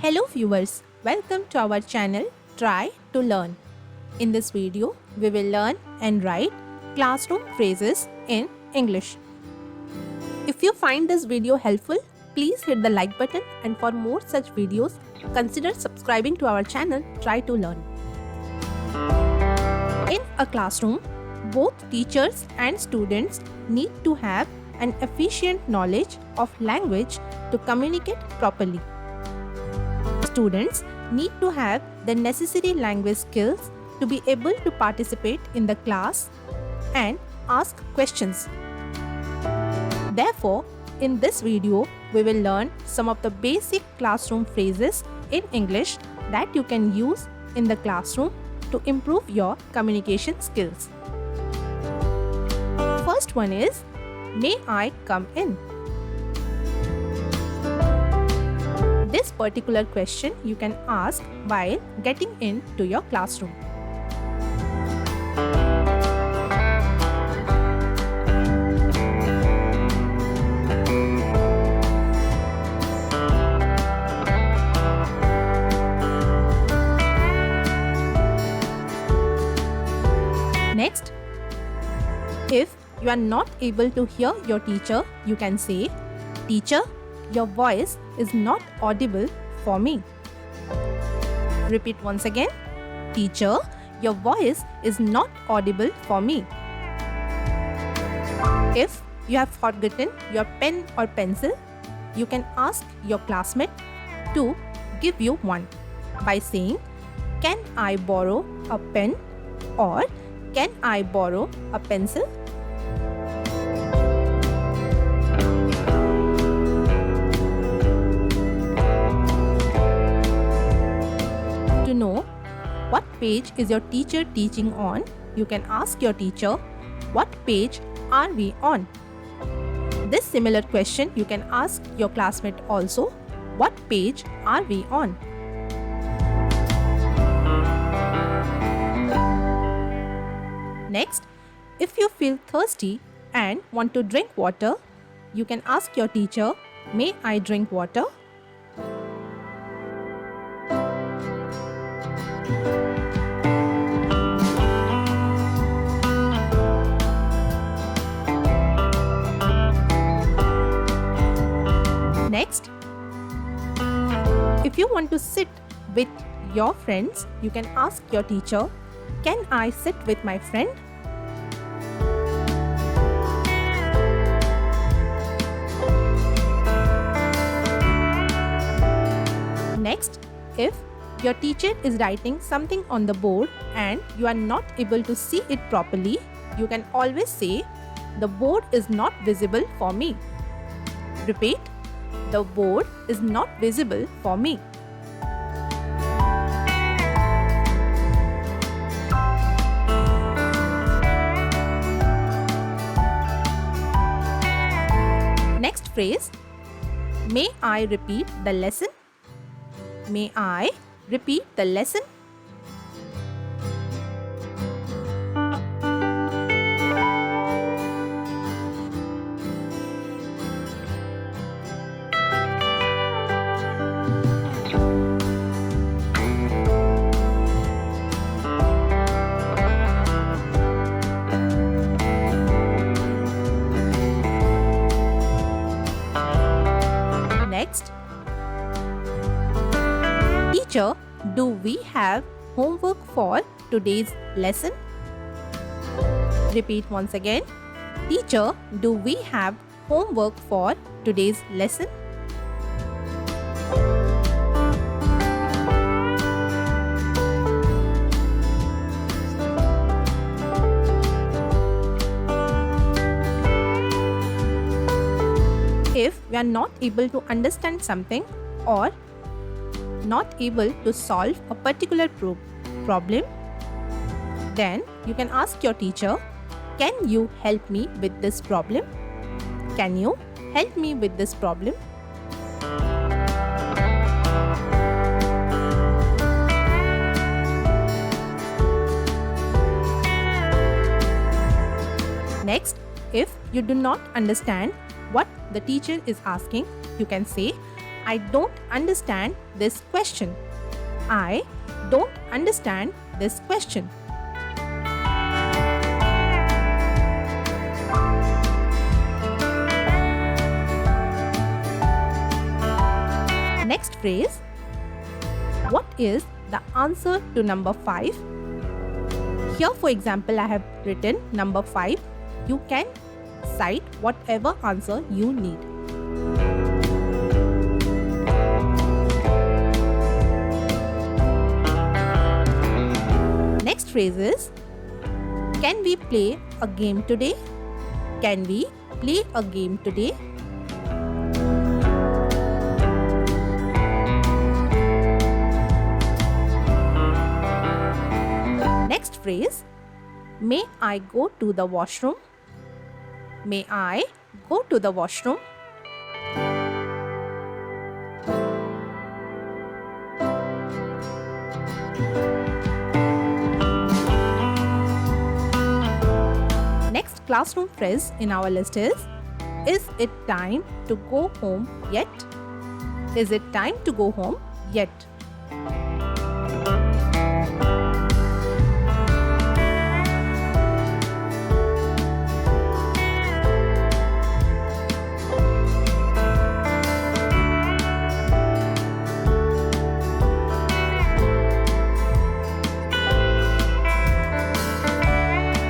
Hello viewers, welcome to our channel Try to Learn. In this video, we will learn and write classroom phrases in English. If you find this video helpful, please hit the like button, and for more such videos, consider subscribing to our channel Try to Learn. In a classroom, both teachers and students need to have an efficient knowledge of language to communicate properly. Students need to have the necessary language skills to be able to participate in the class and ask questions. Therefore, in this video, we will learn some of the basic classroom phrases in English that you can use in the classroom to improve your communication skills. First one is, "May I come in?" This particular question you can ask while getting into your classroom. Next, if you are not able to hear your teacher, you can say, "Teacher, your voice is not audible for me." Repeat once again. "Teacher, your voice is not audible for me." If you have forgotten your pen or pencil, you can ask your classmate to give you one by saying, "Can I borrow a pen?" or "Can I borrow a pencil?" To know what page is your teacher teaching on, you can ask your teacher, "What page are we on?" This similar question you can ask your classmate also, "What page are we on?" Next, if you feel thirsty and want to drink water, you can ask your teacher, "May I drink water?" Next, if you want to sit with your friends, you can ask your teacher, "Can I sit with my friend?" Next, if your teacher is writing something on the board and you are not able to see it properly, you can always say, "The board is not visible for me." Repeat, "The board is not visible for me." Next phrase, "May I repeat the lesson?" May I repeat the lesson? Next, "Teacher, do we have homework for today's lesson?" Repeat once again. "Teacher, do we have homework for today's lesson?" If we are not able to understand something or not able to solve a particular problem, then you can ask your teacher, "Can you help me with this problem? Can you help me with this problem?" Next, if you do not understand what the teacher is asking, you can say, I don't understand this question. I don't understand this question. Next phrase. What is the answer to number 5? Here, for example, I have written number 5. You can cite whatever answer you need. Next phrase is, can we play a game today? Can we play a game today? Next phrase, may I go to the washroom? May I go to the washroom? Next classroom phrase in our list is it time to go home yet? Is it time to go home yet?